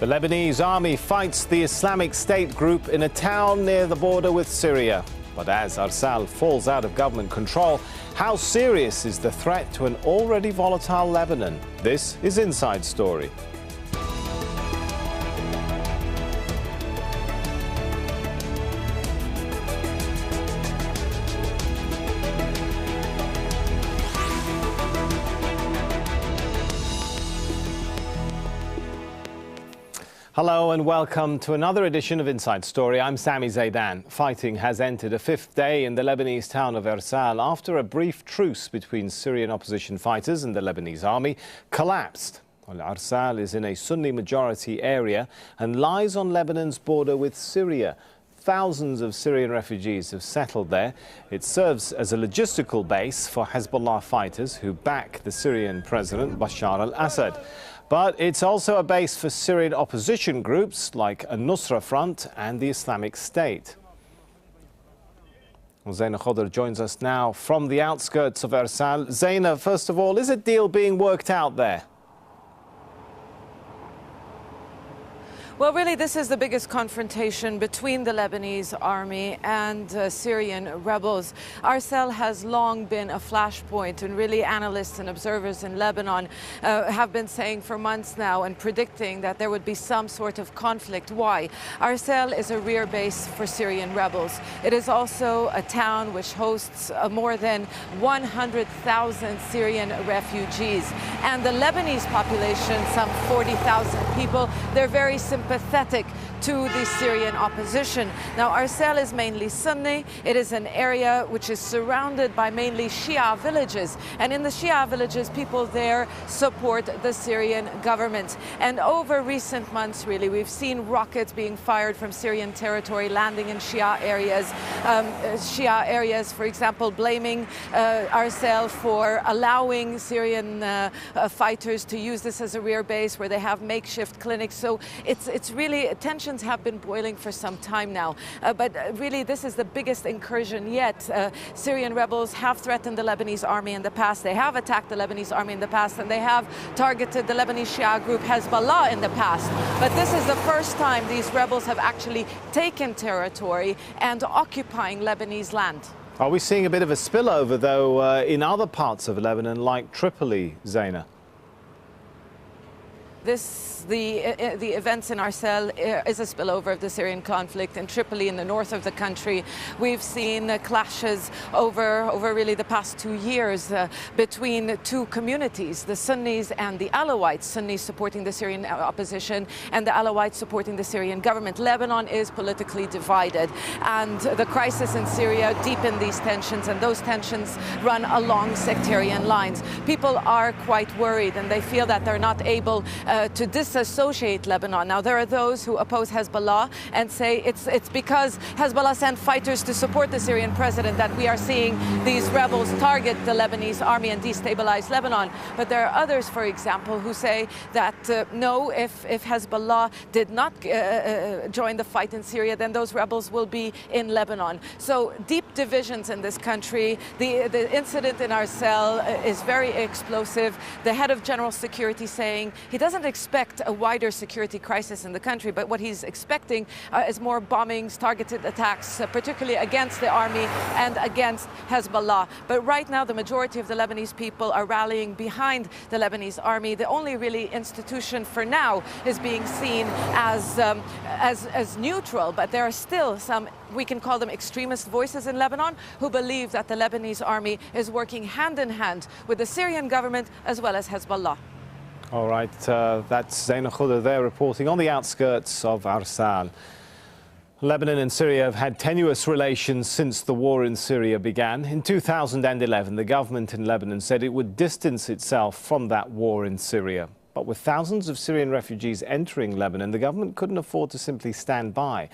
The Lebanese army fights the Islamic State group in a town near the border with Syria. But as Arsal falls out of government control, how serious is the threat to an already volatile Lebanon? This is Inside Story. Hello and welcome to another edition of Inside Story. I'm Sami Zaidan. Fighting has entered a fifth day in the Lebanese town of Arsal after a brief truce between Syrian opposition fighters and the Lebanese army collapsed. Well, Arsal is in a Sunni majority area and lies on Lebanon's border with Syria. Thousands of Syrian refugees have settled there. It serves as a logistical base for Hezbollah fighters who back the Syrian President Bashar al-Assad. But it's also a base for Syrian opposition groups like Al-Nusra Front and the Islamic State. Well, Zaina Khadr joins us now from the outskirts of Arsal. Zaina, first of all, is a deal being worked out there? Well, really, this is the biggest confrontation between the Lebanese army and Syrian rebels. Arsal has long been a flashpoint, and really analysts and observers in Lebanon have been saying for months now and predicting that there would be some sort of conflict. Why? Arsal is a rear base for Syrian rebels. It is also a town which hosts more than 100,000 Syrian refugees. And the Lebanese population, some 40,000 people, they're very sympathetic to the Syrian opposition. Now, Arsal is mainly Sunni. It is an area which is surrounded by mainly Shia villages. And in the Shia villages, people there support the Syrian government. And over recent months, really, we've seen rockets being fired from Syrian territory landing in Shia areas, for example, blaming Arsal for allowing Syrian fighters to use this as a rear base where they have makeshift clinics. So it's really, tensions have been boiling for some time now. But really, this is the biggest incursion yet. Syrian rebels have threatened the Lebanese army in the past. They have attacked the Lebanese army in the past, and they have targeted the Lebanese Shia group Hezbollah in the past. But this is the first time these rebels have actually taken territory and occupying Lebanese land. Are we seeing a bit of a spillover, though, in other parts of Lebanon, like Tripoli, Zaina? The events in Arsal is a spillover of the Syrian conflict in Tripoli in the north of the country. We've seen clashes over really the past 2 years between two communities, the Sunnis and the Alawites, Sunnis supporting the Syrian opposition and the Alawites supporting the Syrian government. Lebanon is politically divided, and the crisis in Syria deepened these tensions, and those tensions run along sectarian lines. People are quite worried, and they feel that they're not able to disassociate Lebanon. Now, there are those who oppose Hezbollah and say it's because Hezbollah sent fighters to support the Syrian president that we are seeing these rebels target the Lebanese army and destabilize Lebanon. But there are others, for example, who say that no, if Hezbollah did not join the fight in Syria, then those rebels will be in Lebanon. So deep divisions in this country. The incident in Arsal is very explosive. The head of general security saying he doesn't expect a wider security crisis in the country, but what he's expecting is more bombings, targeted attacks, particularly against the army and against Hezbollah. But right now, the majority of the Lebanese people are rallying behind the Lebanese army. The only really institution for now is being seen as neutral, but there are still some, we can call them extremist voices in Lebanon, who believe that the Lebanese army is working hand in hand with the Syrian government as well as Hezbollah. All right, that's Zaina Khadr there reporting on the outskirts of Arsal. Lebanon and Syria have had tenuous relations since the war in Syria began. In 2011, the government in Lebanon said it would distance itself from that war in Syria. But with thousands of Syrian refugees entering Lebanon, the government couldn't afford to simply stand by.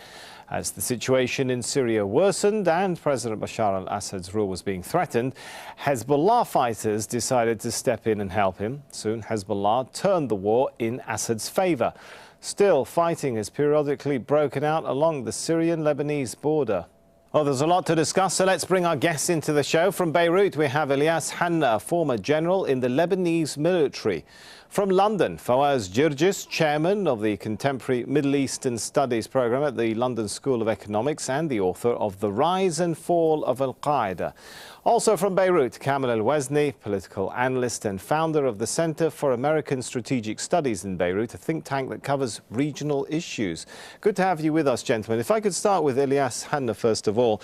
As the situation in Syria worsened and President Bashar al-Assad's rule was being threatened, Hezbollah fighters decided to step in and help him. Soon, Hezbollah turned the war in Assad's favor. Still, fighting has periodically broken out along the Syrian-Lebanese border. Well, there's a lot to discuss, so let's bring our guests into the show. From Beirut, we have Ilyas Hanna, a former general in the Lebanese military. From London, Fawaz Gerges, chairman of the Contemporary Middle Eastern Studies programme at the London School of Economics and the author of The Rise and Fall of Al-Qaeda. Also from Beirut, Kamel Al-Wazni, political analyst and founder of the Center for American Strategic Studies in Beirut, a think tank that covers regional issues. Good to have you with us, gentlemen. If I could start with Ilyas Hanna, first of all.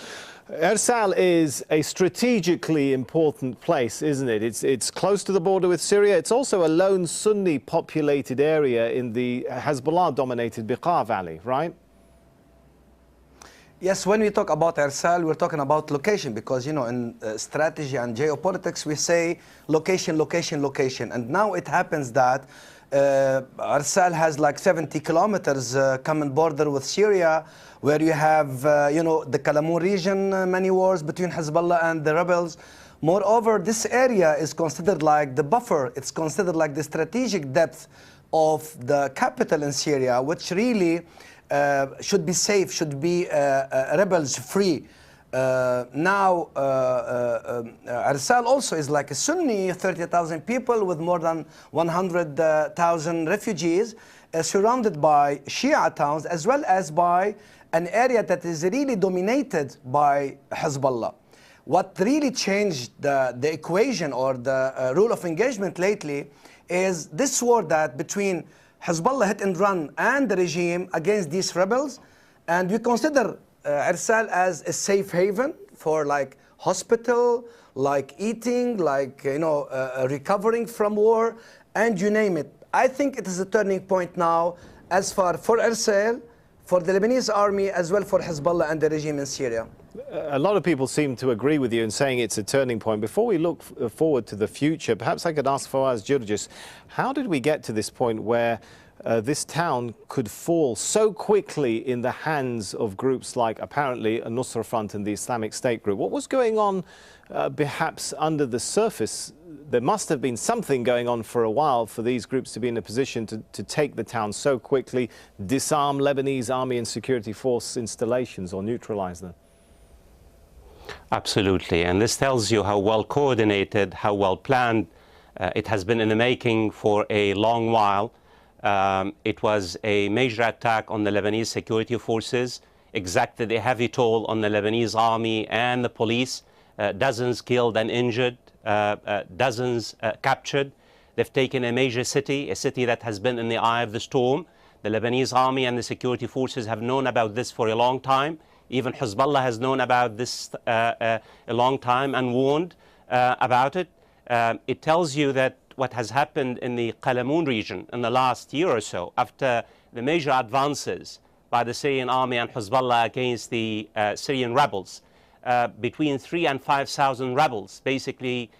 Irsal is a strategically important place, isn't it? It's close to the border with Syria. It's also a lone Sunni populated area in the Hezbollah-dominated Beqa Valley, right? Yes, when we talk about Irsal, we're talking about location because, you know, in strategy and geopolitics, we say location, location, location. And now it happens that Irsal has like 70 kilometers common border with Syria, where you have, you know, the Kalamour region, many wars between Hezbollah and the rebels. Moreover, this area is considered like the buffer. It's considered like the strategic depth of the capital in Syria, which really should be safe, should be rebels-free. Now, Irsal also is like a Sunni, 30,000 people with more than 100,000 refugees, surrounded by Shia towns, as well as by an area that is really dominated by Hezbollah. What really changed the equation or the rule of engagement lately is this war that between Hezbollah hit and run and the regime against these rebels, and we consider Irsal as a safe haven for like hospital, like eating, like, you know, recovering from war, and you name it. I think it is a turning point now as far for Irsal, for the Lebanese army, as well for Hezbollah and the regime in Syria. A lot of people seem to agree with you in saying it's a turning point. Before we look forward to the future, perhaps I could ask Fawaz Gerges, how did we get to this point where this town could fall so quickly in the hands of groups like apparently a Nusra Front and the Islamic State group? What was going on perhaps under the surface? There must have been something going on for a while for these groups to be in a position to take the town so quickly, disarm Lebanese army and security force installations or neutralize them. Absolutely, and this tells you how well coordinated, how well planned it has been in the making for a long while. It was a major attack on the Lebanese security forces, exacted a heavy toll on the Lebanese army and the police, dozens killed and injured, dozens captured. They've taken a major city, a city that has been in the eye of the storm. The Lebanese army and the security forces have known about this for a long time. Even Hezbollah has known about this a long time and warned about it. It tells you that what has happened in the Kalamour region in the last year or so, after the major advances by the Syrian army and Hezbollah against the Syrian rebels, between 3,000 and 5,000 rebels basically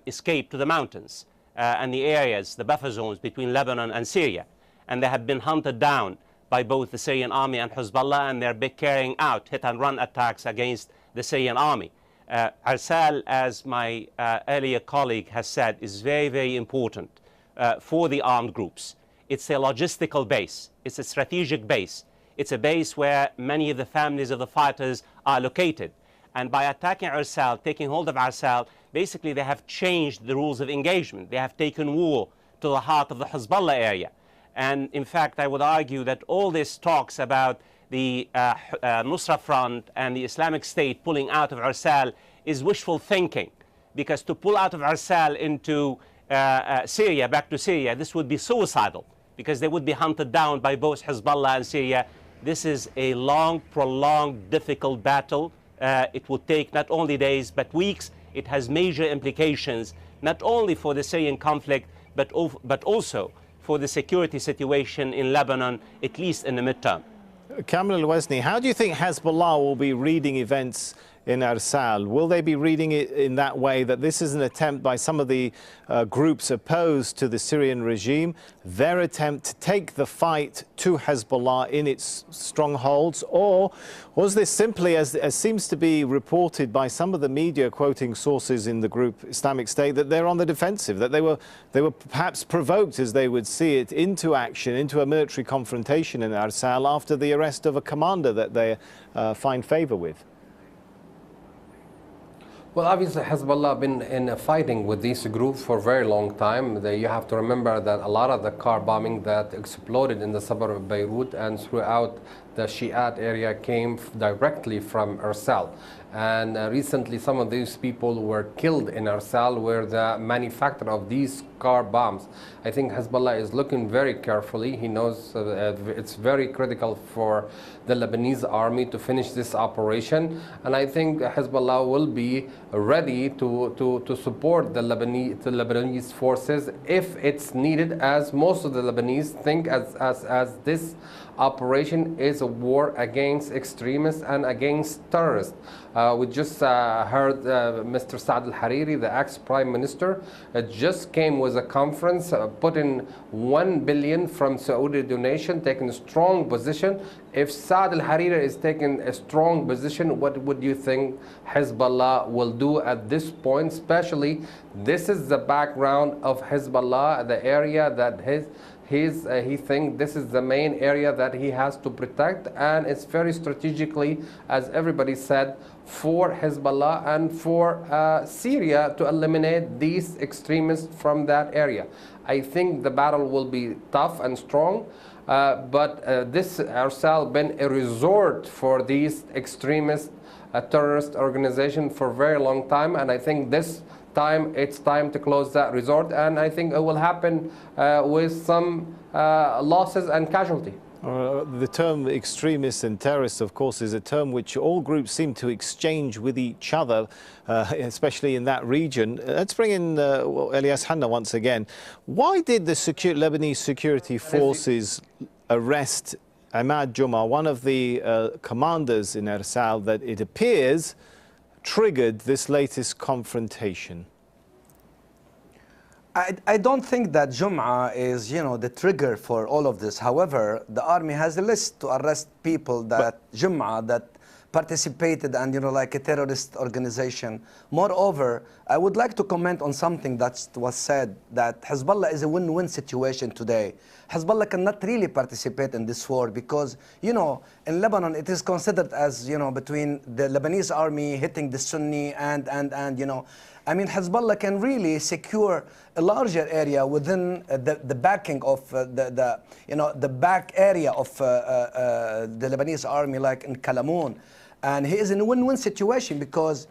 escaped to the mountains and the areas, the buffer zones between Lebanon and Syria. And they have been hunted down by both the Syrian army and Hezbollah, and they're carrying out hit-and-run attacks against the Syrian army. Irsal, as my earlier colleague has said, is very, very important for the armed groups. It's a logistical base. It's a strategic base. It's a base where many of the families of the fighters are located. And by attacking Irsal, taking hold of Irsal, basically they have changed the rules of engagement. They have taken war to the heart of the Hezbollah area. And in fact, I would argue that all this talks about the Nusra Front and the Islamic State pulling out of Irsal is wishful thinking. Because to pull out of Irsal into Syria, back to Syria, this would be suicidal. Because they would be hunted down by both Hezbollah and Syria. This is a long, prolonged, difficult battle. It would take not only days, but weeks. It has major implications, not only for the Syrian conflict, but also for the security situation in Lebanon, at least in the midterm. Kamel Al-Wazni, how do you think Hezbollah will be reading events in Irsal? Will they be reading it in that way, that this is an attempt by some of the groups opposed to the Syrian regime, their attempt to take the fight to Hezbollah in its strongholds? Or was this simply, as seems to be reported by some of the media quoting sources in the group Islamic State, that they're on the defensive, that they were perhaps provoked, as they would see it, into action, into a military confrontation in Irsal after the arrest of a commander that they find favour with? Well, obviously, Hezbollah been in a fighting with these groups for a very long time. You have to remember that a lot of the car bombing that exploded in the suburb of Beirut and throughout the Shiite area came directly from Arsal. And recently, some of these people were killed in Arsal, where the manufacturer of these car bombs. I think Hezbollah is looking very carefully. He knows it's very critical for the Lebanese army to finish this operation. And I think Hezbollah will be ready to support the Lebanese forces if it's needed, as most of the Lebanese think as this operation is a war against extremists and against terrorists. We just heard Mr. Saad al-Hariri, the ex-prime minister, just came with a conference, put in 1 billion from Saudi donation, taking a strong position. If Saad al-Hariri is taking a strong position, what would you think Hezbollah will do at this point? Especially, this is the background of Hezbollah, the area that he thinks this is the main area that he has to protect, and it's very strategically, as everybody said, for Hezbollah and for Syria to eliminate these extremists from that area. I think the battle will be tough and strong, but this Arsal been a resort for these extremist terrorist organization for a very long time, and I think this time it's time to close that resort, and I think it will happen with some losses and casualty. The term extremists and terrorists, of course, is a term which all groups seem to exchange with each other, especially in that region. Let's bring in Elias Hanna once again. Why did the Lebanese security forces arrest Ahmad Juma, one of the commanders in Arsal, that it appears triggered this latest confrontation? I don't think that Jum'a is, the trigger for all of this. However, the army has a list to arrest people that Jum'a that participated and, like a terrorist organization. Moreover, I would like to comment on something that was said, that Hezbollah is a win-win situation today. Hezbollah cannot really participate in this war because, in Lebanon, it is considered as, between the Lebanese army hitting the Sunni and Hezbollah can really secure a larger area within the backing of the back area of the Lebanese army, like in Kalamoun. And he is in a win-win situation because,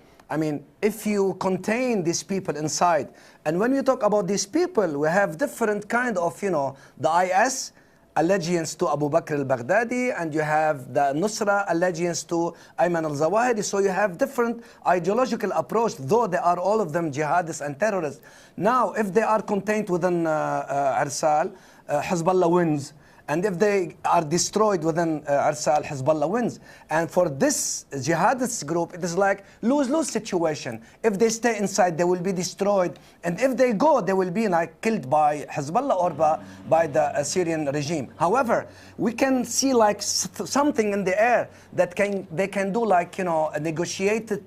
if you contain these people inside, and when you talk about these people, we have different kind of, the IS, allegiance to Abu Bakr al-Baghdadi, and you have the Nusra allegiance to Ayman al-Zawahiri. So you have different ideological approach, though they are all of them jihadists and terrorists. Now, if they are contained within Arsal, Hezbollah wins. And if they are destroyed within Arsal, Hezbollah wins. And for this jihadist group, it is like lose-lose situation. If they stay inside, they will be destroyed. And if they go, they will be killed by Hezbollah or by the Syrian regime. However, we can see something in the air that they can do a negotiated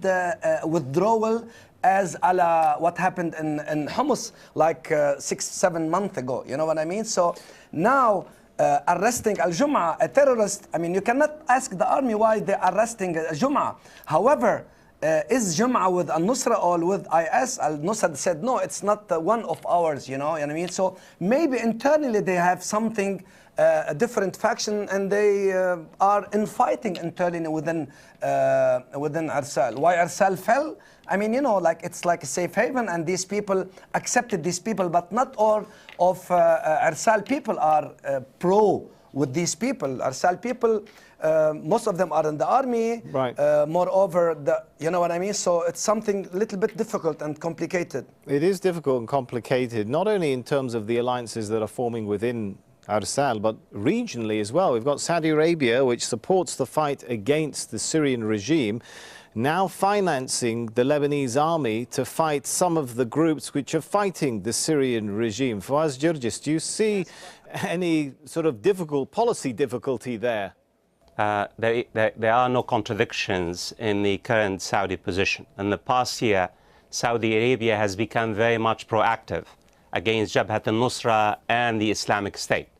withdrawal, as what happened in Homs 6-7 months ago. You know what I mean? So now, arresting al-Jum'a, a terrorist, you cannot ask the army why they're arresting al-Jum'a. However, is Jum'a with al-Nusra or with IS? Al-Nusra said, no, it's not one of ours, you know what I mean? So maybe internally they have something, a different faction, and they are infighting internally within Arsal. Why Arsal fell? It's like a safe haven, and these people accepted these people, but not all of Arsal people are pro with these people. Arsal people, most of them are in the army. Right. Moreover, you know what I mean? So it's something a little bit difficult and complicated. It is difficult and complicated, not only in terms of the alliances that are forming within Arsal, but regionally as well. We've got Saudi Arabia, which supports the fight against the Syrian regime, now financing the Lebanese army to fight some of the groups which are fighting the Syrian regime. Fawaz, Gerges, do you see any sort of policy difficulty there? There are no contradictions in the current Saudi position. In the past year, Saudi Arabia has become very much proactive against Jabhat al-Nusra and the Islamic State.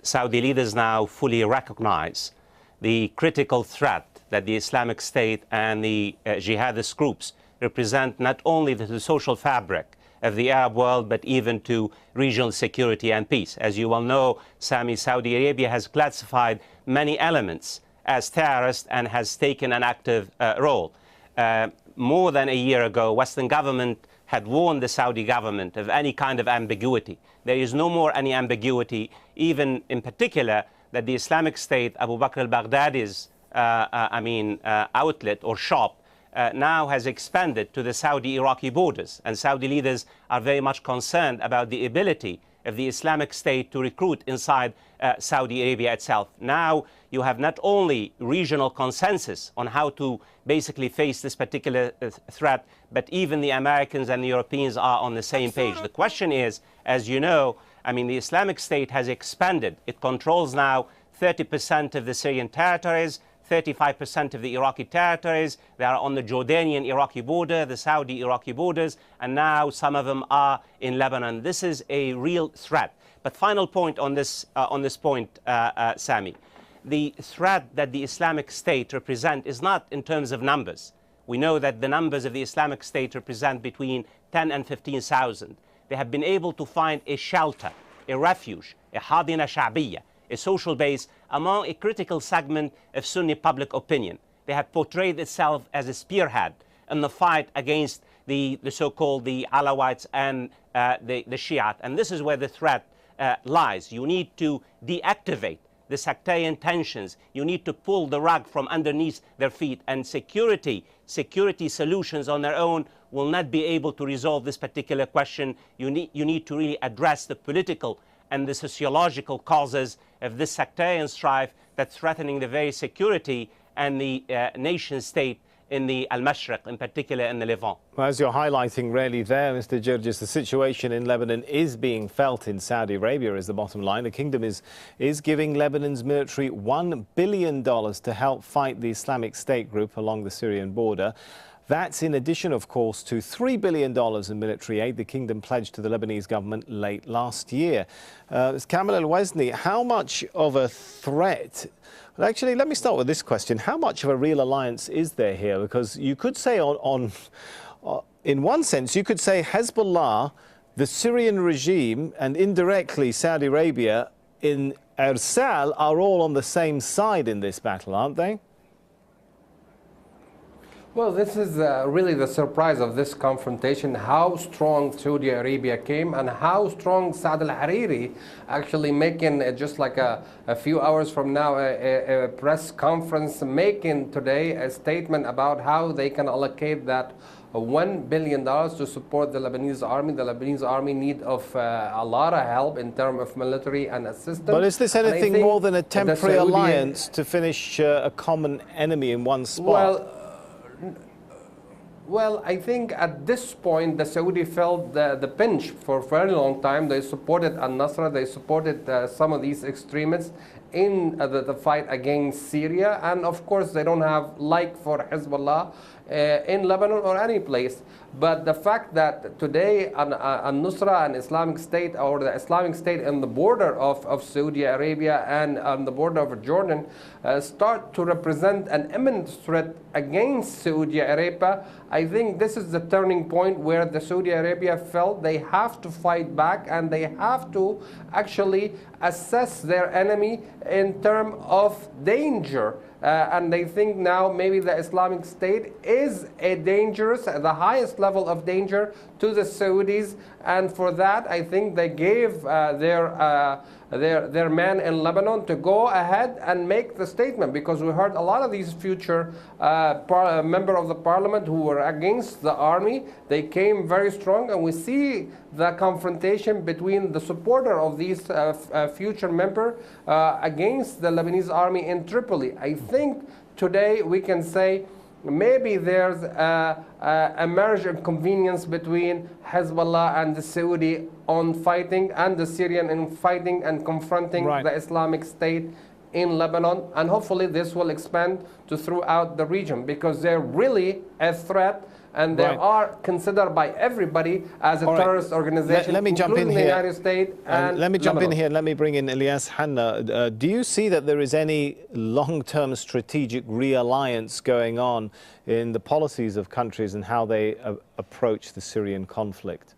Saudi leaders now fully recognize the critical threat that the Islamic State and the jihadist groups represent not only the social fabric of the Arab world, but even to regional security and peace. As you well know, Sami, Saudi Arabia has classified many elements as terrorist and has taken an active role. More than a year ago, Western government had warned the Saudi government of any kind of ambiguity. There is no more any ambiguity, even in particular that the Islamic State, Abu Bakr al-Baghdadi's outlet or shop, now has expanded to the Saudi-Iraqi borders, and Saudi leaders are very much concerned about the ability of the Islamic State to recruit inside Saudi Arabia itself. Now you have not only regional consensus on how to basically face this particular threat, but even the Americans and the Europeans are on the same page. The question is, as you know, the Islamic State has expanded. It controls now 30% of the Syrian territories, 35% of the Iraqi territories. They are on the Jordanian-Iraqi border, the Saudi-Iraqi borders, and now some of them are in Lebanon. This is a real threat. But final point on this point, Sami. The threat that the Islamic State represent is not in terms of numbers. We know that the numbers of the Islamic State represent between 10 and 15,000. They have been able to find a shelter, a refuge, a hadina sha'biyya, a social base among a critical segment of Sunni public opinion. They have portrayed itself as a spearhead in the fight against the so-called the Alawites and the Shiite. And this is where the threat lies. You need to deactivate the sectarian tensions. You need to pull the rug from underneath their feet. And security solutions on their own will not be able to resolve this particular question. You need to really address the political and the sociological causes of this sectarian strife that's threatening the very security and the nation state in the Al-Mashriq, in particular in the Levant. Well, as you're highlighting really there, Mr. Gerges, the situation in Lebanon is being felt in Saudi Arabia is the bottom line. The kingdom is giving Lebanon's military $1 billion to help fight the Islamic State group along the Syrian border. That's in addition, of course, to $3 billion in military aid the kingdom pledged to the Lebanese government late last year. Kamal Al-Wazni, how much of a threat... Well, actually, let me start with this question. How much of a real alliance is there here? Because you could say in one sense, you could say Hezbollah, the Syrian regime, and indirectly Saudi Arabia in Irsal are all on the same side in this battle, aren't they? Well, this is really the surprise of this confrontation, how strong Saudi Arabia came and how strong Saad al-Hariri actually making, just like a few hours from now, a press conference making today a statement about how they can allocate that $1 billion to support the Lebanese army. The Lebanese army need of a lot of help in terms of military and assistance. But is this anything more than a temporary alliance to finish a common enemy in one spot? Well, I think at this point, the Saudi felt the pinch for a very long time. They supported al-Nusra, they supported some of these extremists in the fight against Syria. And of course, they don't have like for Hezbollah in Lebanon or any place. But the fact that today al-Nusra and Islamic State, or the Islamic State in the border of Saudi Arabia and on the border of Jordan, start to represent an imminent threat against Saudi Arabia, I think this is the turning point where the Saudi Arabia felt they have to fight back and they have to actually assess their enemy in terms of danger. And they think now maybe the Islamic State is a dangerous, the highest level of danger to the Saudis. And for that, I think they gave their man in Lebanon to go ahead and make the statement, because we heard a lot of these future members of the parliament who were against the army. They came very strong, and we see the confrontation between the supporter of these future member against the Lebanese army in Tripoli. I think today we can say maybe there's a marriage of convenience between Hezbollah and the Saudi on fighting, and the Syrian in fighting and confronting the Islamic State in Lebanon. And hopefully this will expand to throughout the region, because they're really a threat and they Right. are considered by everybody as a All right. terrorist organization, Let me jump in including the here. United States and Let me jump in Lebanon. here. Let me bring in Ilyas Hanna. Do you see that there is any long-term strategic realliance going on in the policies of countries and how they approach the Syrian conflict?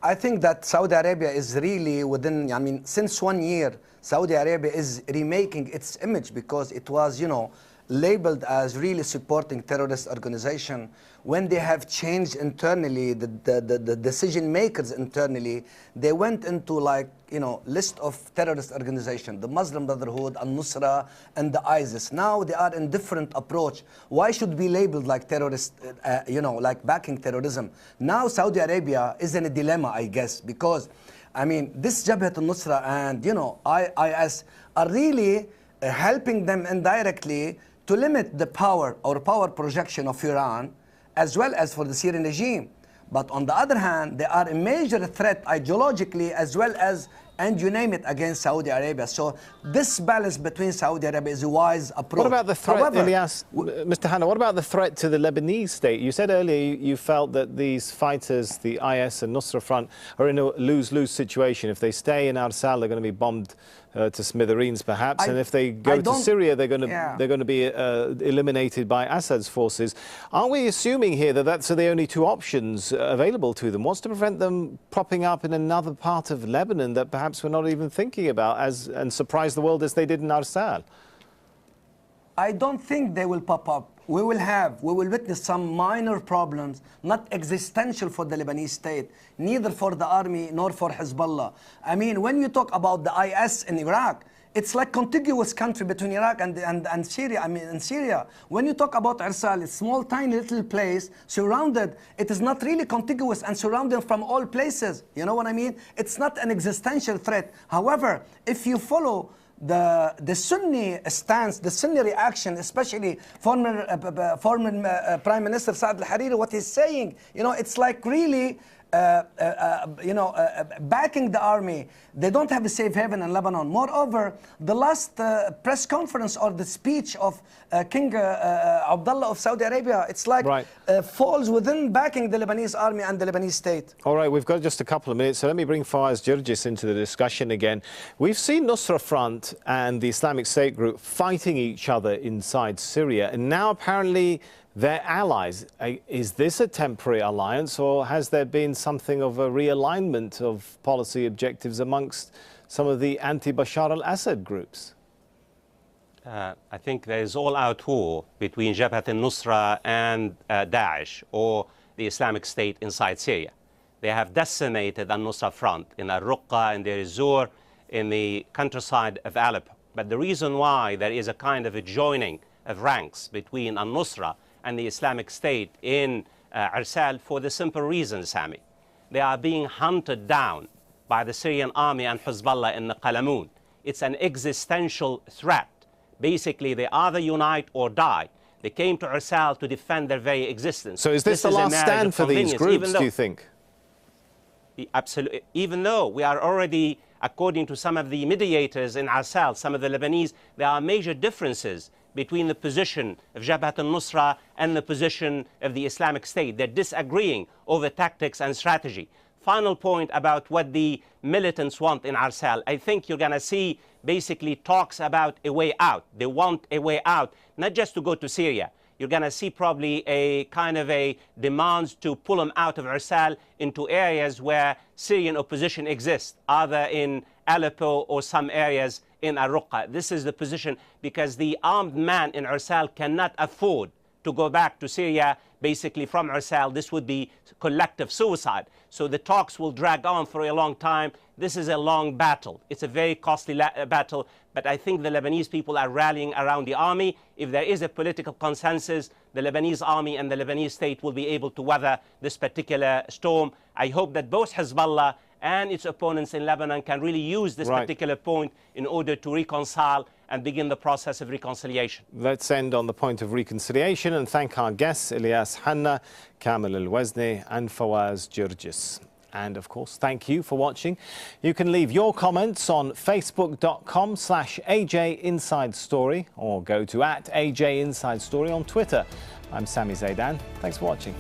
I think that Saudi Arabia is really within, I mean, since 1 year, Saudi Arabia is remaking its image because it was, you know, labeled as really supporting terrorist organization. When they have changed internally, the decision makers internally, they went into like, you know, list of terrorist organization, the Muslim Brotherhood, Al-Nusra, and the ISIS. Now they are in different approach. Why should be labeled like terrorist, you know, like backing terrorism? Now Saudi Arabia is in a dilemma, I guess, because, I mean, this Jabhat al-Nusra and, you know, IS are really helping them indirectly to limit the power or power projection of Iran, as well as for the Syrian regime. But on the other hand, they are a major threat ideologically as well as, and you name it, against Saudi Arabia. So this balance between Saudi Arabia is a wise approach. What about the threat, However, Ilyas, Mr. Hanna, what about the threat to the Lebanese state? You said earlier you felt that these fighters, the IS and Nusra Front, are in a lose-lose situation. If they stay in Arsal, they're going to be bombed to smithereens, perhaps, and if they go to Syria, they're going to be eliminated by Assad's forces. Aren't we assuming here that that's the only two options available to them? What's to prevent them propping up in another part of Lebanon that perhaps we're not even thinking about, and surprise the world as they did in Arsal? I don't think they will pop up. We will witness some minor problems, not existential for the Lebanese state, neither for the army nor for Hezbollah. I mean, when you talk about the IS in Iraq, it's like contiguous country between Iraq and Syria. I mean, in Syria, when you talk about Arsal, it's small, tiny little place surrounded. It is not really contiguous and surrounded from all places. You know what I mean? It's not an existential threat. However, if you follow the Sunni stance, the Sunni reaction, especially former Prime Minister Saad al-Hariri, what he's saying, you know, it's like really, backing the army. They don't have a safe haven in Lebanon. Moreover, the last press conference or the speech of King Abdullah of Saudi Arabia, it's like falls within backing the Lebanese army and the Lebanese state. All right, we've got just a couple of minutes, so let me bring Fawaz Gerges into the discussion again. We've seen Nusra Front and the Islamic State group fighting each other inside Syria, and now apparently they're allies. Is this a temporary alliance, or has there been something of a realignment of policy objectives amongst some of the anti-Bashar al-Assad groups? I think there is all-out war between Jabhat al-Nusra and Daesh, or the Islamic State inside Syria. They have decimated al-Nusra Front in al-Ruqqa, in Deir ez-Zor, in the countryside of Aleppo. But the reason why there is a kind of a joining of ranks between al-Nusra and the Islamic State in Arsal, for the simple reason, Sami. They are being hunted down by the Syrian army and Hezbollah in the Qalamun. It's an existential threat. Basically, they either unite or die. They came to Arsal to defend their very existence. So is this the last stand for these groups, do you think? Absolutely. Even though we are already, according to some of the mediators in Arsal, some of the Lebanese, there are major differences between the position of Jabhat al-Nusra and the position of the Islamic State. They're disagreeing over tactics and strategy. Final point about what the militants want in Arsal. I think you're going to see basically talks about a way out. They want a way out, not just to go to Syria. You're going to see probably a kind of a demands to pull them out of Arsal into areas where Syrian opposition exists, either in Aleppo or some areas in al-Ruqqa. This is the position because the armed man in Arsal cannot afford to go back to Syria basically from Arsal. This would be collective suicide. So the talks will drag on for a long time. This is a long battle. It's a very costly battle, but I think the Lebanese people are rallying around the army. If there is a political consensus, the Lebanese army and the Lebanese state will be able to weather this particular storm. I hope that both Hezbollah and its opponents in Lebanon can really use this particular point in order to reconcile and begin the process of reconciliation. Let's end on the point of reconciliation and thank our guests, Ilyas Hanna, Kamel Al-Wazni and Fawaz Gerges. And of course, thank you for watching. You can leave your comments on facebook.com/AJ Inside Story or go to @AJ Inside Story on Twitter. I'm Sami Zaidan. Thanks for watching.